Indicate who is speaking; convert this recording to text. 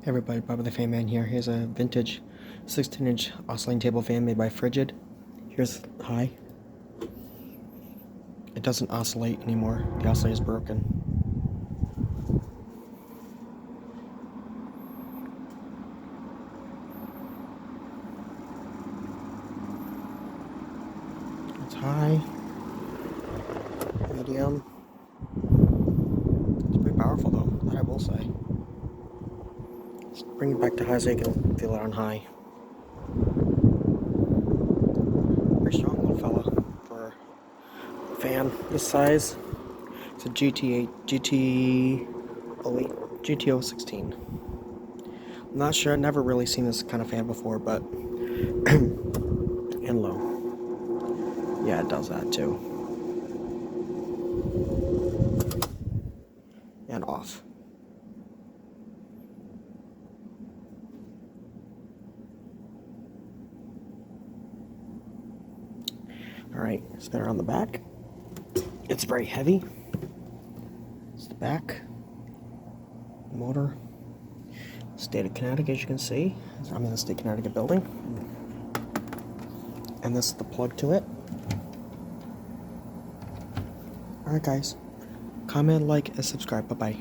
Speaker 1: Hey everybody, Bob the Fan Man here. Here's a vintage 16-inch oscillating table fan made by Frigid. Here's high. It doesn't oscillate anymore. The oscillator is broken. It's high, medium. It's pretty powerful though, that I will say. Let's bring it back to high so you can feel it on high. Pretty strong little fella for a fan this size. It's a GT016. I'm not sure, I've never really seen this kind of fan before, but and low. Yeah, it does that too. And off. Alright, spinner on the back. It's very heavy. It's the back. Motor. State of Connecticut, as you can see. I'm in the State of Connecticut building. And this is the plug to it. Alright guys. Comment, like, and subscribe. Bye-bye.